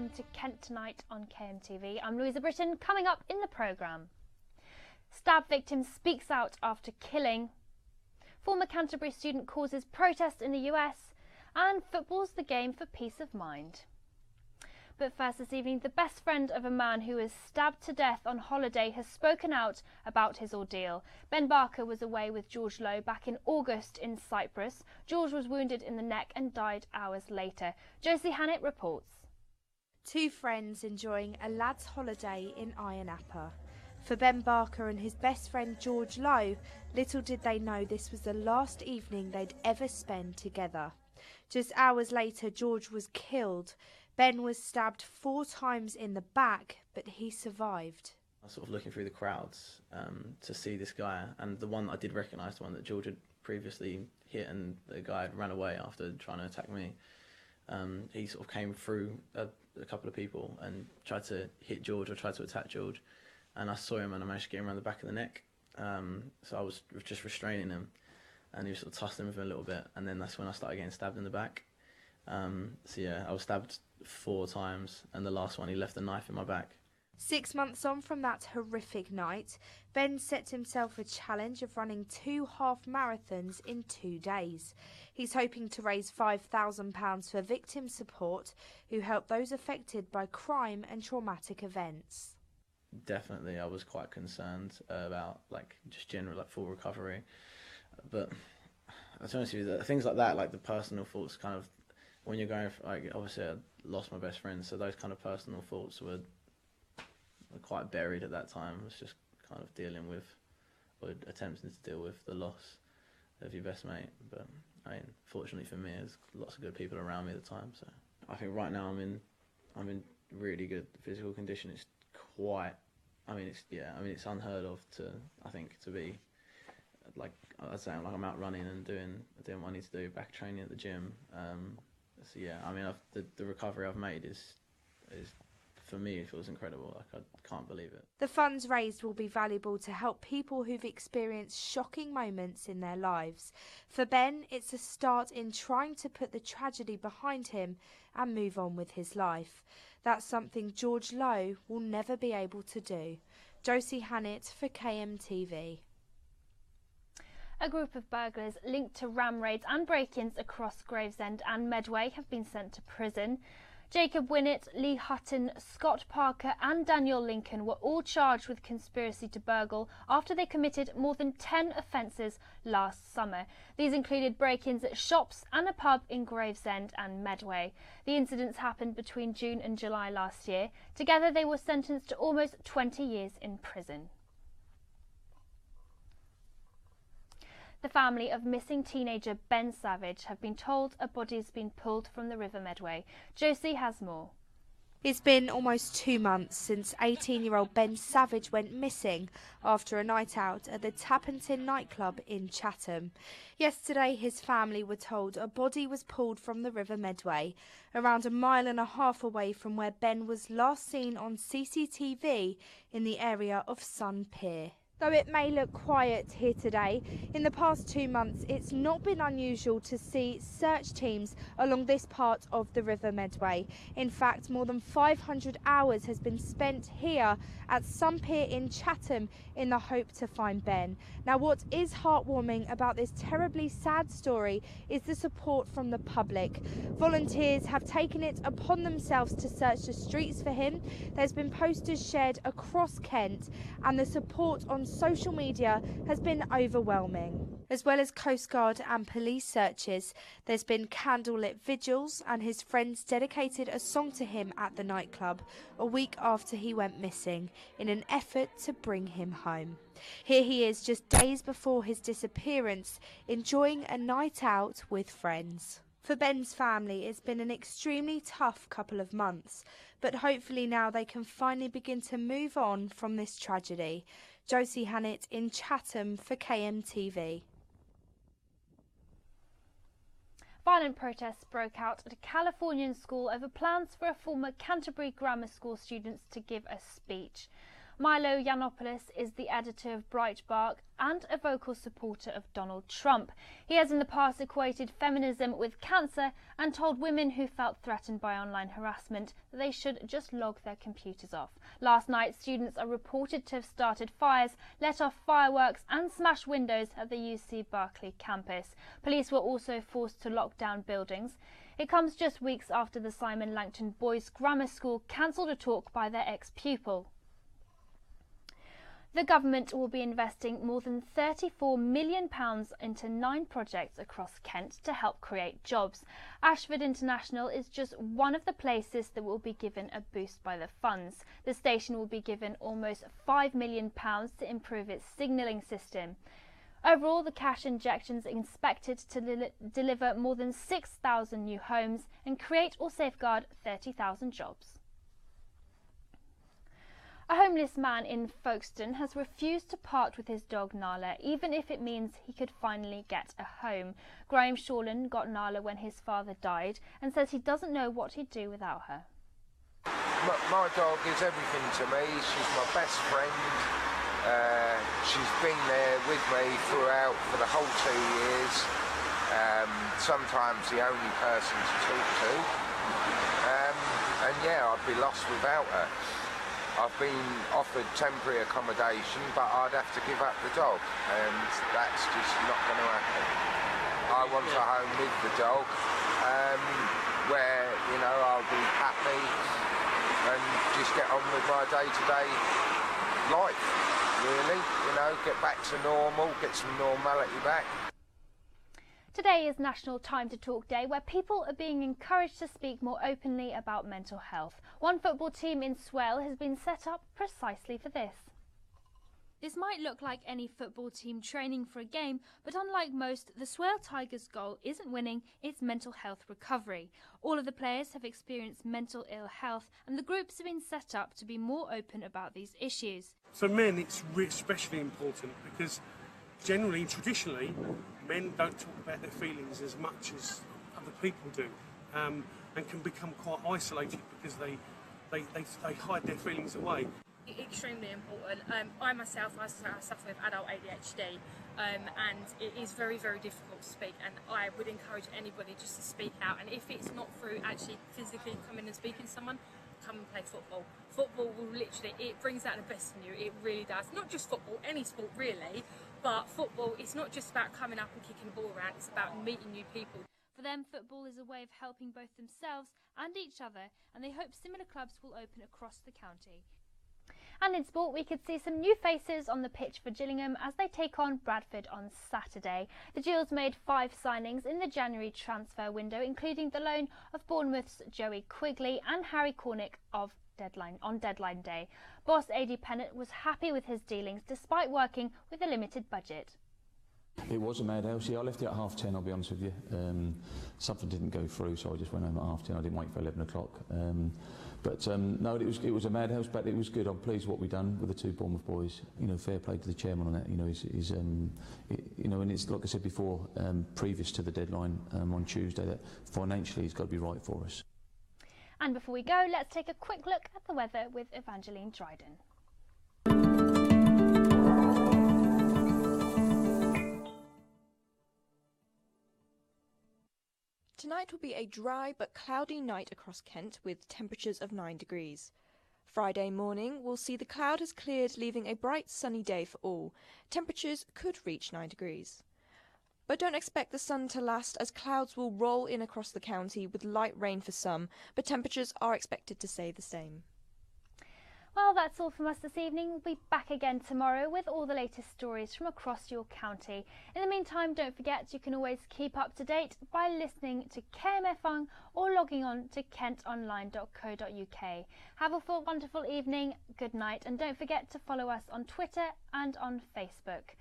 welcome to Kent Tonight on KMTV. I'm Louisa Britton. Coming up in the programme, stab victim speaks out after killing, former Canterbury student causes protest in the US, and football's the game for peace of mind. But first this evening, the best friend of a man who was stabbed to death on holiday has spoken out about his ordeal. Ben Barker was away with George Lowe back in August in Cyprus. George was wounded in the neck and died hours later. Josie Hannett reports. Two friends enjoying a lad's holiday in Ayia Napa. For Ben Barker and his best friend George Lowe, little did they know this was the last evening they'd ever spend together. Just hours later, George was killed. Ben was stabbed 4 times in the back, but he survived. I was sort of looking through the crowds to see this guy, and the one I did recognise, the one that George had previously hit, and the guy had ran away after trying to attack me. He sort of came through a couple of people and tried to hit George or tried to attack George, and I saw him and I managed to get him around the back of the neck. So I was just restraining him, and he was sort of tussling with him a little bit, and then that's when I started getting stabbed in the back. So yeah, I was stabbed 4 times, and the last one he left a knife in my back. 6 months on from that horrific night, Ben set himself a challenge of running 2 half marathons in 2 days. He's hoping to raise £5,000 for victim support who help those affected by crime and traumatic events. Definitely, I was quite concerned about just general full recovery, but to be honest with you, things like that, like the personal thoughts, kind of when you're going for, obviously I lost my best friend, so those kind of personal thoughts were quite buried at that time. It was just kind of dealing with, or attempting to deal with, the loss of your best mate. But I mean, fortunately for me, there's lots of good people around me at the time. So I think right now I'm in really good physical condition. It's quite, it's unheard of to be I'd say I'm out running and doing what I need to do, back training at the gym. So yeah, the recovery I've made is for me, it feels incredible. I can't believe it. The funds raised will be valuable to help people who've experienced shocking moments in their lives. For Ben, it's a start in trying to put the tragedy behind him and move on with his life. That's something George Lowe will never be able to do. Josie Hannett for KMTV. A group of burglars linked to ram raids and break-ins across Gravesend and Medway have been sent to prison. Jacob Winnett, Lee Hutton, Scott Parker and Daniel Lincoln were all charged with conspiracy to burgle after they committed more than 10 offences last summer. These included break-ins at shops and a pub in Gravesend and Medway. The incidents happened between June and July last year. Together they were sentenced to almost 20 years in prison. The family of missing teenager Ben Savage have been told a body has been pulled from the River Medway. Josie has more. It's been almost 2 months since 18-year-old Ben Savage went missing after a night out at the Tappington nightclub in Chatham. Yesterday, his family were told a body was pulled from the River Medway, around 1.5 miles away from where Ben was last seen on CCTV in the area of Sun Pier. Though it may look quiet here today, in the past 2 months it's not been unusual to see search teams along this part of the River Medway. In fact, more than 500 hours has been spent here at Sun Pier in Chatham in the hope to find Ben. Now, what is heartwarming about this terribly sad story is the support from the public. Volunteers have taken it upon themselves to search the streets for him. There's been posters shared across Kent, and the support on social media has been overwhelming. As well as Coast Guard and police searches, there's been candlelit vigils, and his friends dedicated a song to him at the nightclub a week after he went missing in an effort to bring him home. Here he is just days before his disappearance, enjoying a night out with friends. For Ben's family, it's been an extremely tough couple of months, but hopefully now they can finally begin to move on from this tragedy. Josie Hannett in Chatham for KMTV. Violent protests broke out at a Californian school over plans for a former Canterbury Grammar School students to give a speech. Milo Yiannopoulos is the editor of Breitbart and a vocal supporter of Donald Trump. He has in the past equated feminism with cancer and told women who felt threatened by online harassment that they should just log their computers off. Last night, students are reported to have started fires, let off fireworks and smashed windows at the UC Berkeley campus. Police were also forced to lock down buildings. It comes just weeks after the Simon Langton Boys Grammar School cancelled a talk by their ex-pupil. The government will be investing more than £34 million into 9 projects across Kent to help create jobs. Ashford International is just one of the places that will be given a boost by the funds. The station will be given almost £5 million to improve its signalling system. Overall, the cash injections are expected to deliver more than 6,000 new homes and create or safeguard 30,000 jobs. A homeless man in Folkestone has refused to part with his dog Nala, even if it means he could finally get a home. Graham Shawland got Nala when his father died and says he doesn't know what he'd do without her. My dog is everything to me. She's my best friend. She's been there with me throughout for the whole 2 years. Sometimes the only person to talk to. And yeah, I'd be lost without her. I've been offered temporary accommodation, but I'd have to give up the dog, and that's just not going to happen. I want a home with the dog, where, you know, I'll be happy and just get on with my day-to-day life, really. You know, get back to normal, get some normality back. Today is National Time to Talk Day, where people are being encouraged to speak more openly about mental health. One football team in Swale has been set up precisely for this. This might look like any football team training for a game, but unlike most, the Swale Tigers' goal isn't winning, it's mental health recovery. All of the players have experienced mental ill health, and the groups have been set up to be more open about these issues. For men, it's especially important because generally, traditionally, men don't talk about their feelings as much as other people do, and can become quite isolated because they hide their feelings away. Extremely important. I myself, I suffer with adult ADHD, and it is very, very difficult to speak, and I would encourage anybody just to speak out, and if it's not through actually physically coming and speaking to someone, come and play football. Football will literally, it brings out the best in you, it really does. Not just football, any sport really, but football, it's not just about coming up and kicking the ball around, it's about meeting new people. For them, football is a way of helping both themselves and each other, and they hope similar clubs will open across the county. And in sport, we could see some new faces on the pitch for Gillingham as they take on Bradford on Saturday. The Gills made 5 signings in the January transfer window, including the loan of Bournemouth's Joey Quigley and Harry Cornick on deadline day. Boss A.D. Pennant was happy with his dealings despite working with a limited budget. It was a madhouse. Yeah, I left it at 10:30, I'll be honest with you. Something didn't go through, so I just went home at 10:30. I didn't wait for 11 o'clock. No, it was a madhouse, but it was good. I'm pleased with what we've done with the 2 Bournemouth boys. You know, fair play to the chairman on that. You know, and it's like I said before, previous to the deadline on Tuesday, that financially it's got to be right for us. And before we go, let's take a quick look at the weather with Evangeline Dryden. Tonight will be a dry but cloudy night across Kent with temperatures of 9 degrees. Friday morning will see the cloud has cleared, leaving a bright sunny day for all. Temperatures could reach 9 degrees. But don't expect the sun to last, as clouds will roll in across the county with light rain for some, but temperatures are expected to stay the same. Well, that's all from us this evening. We'll be back again tomorrow with all the latest stories from across your county. In the meantime, don't forget you can always keep up to date by listening to KMFung or logging on to kentonline.co.uk. Have a wonderful evening, good night, and don't forget to follow us on Twitter and on Facebook.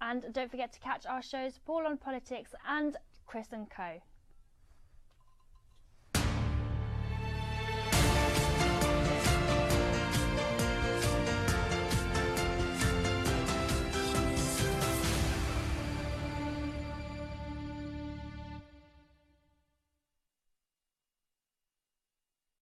And don't forget to catch our shows Paul on Politics and Chris & Co.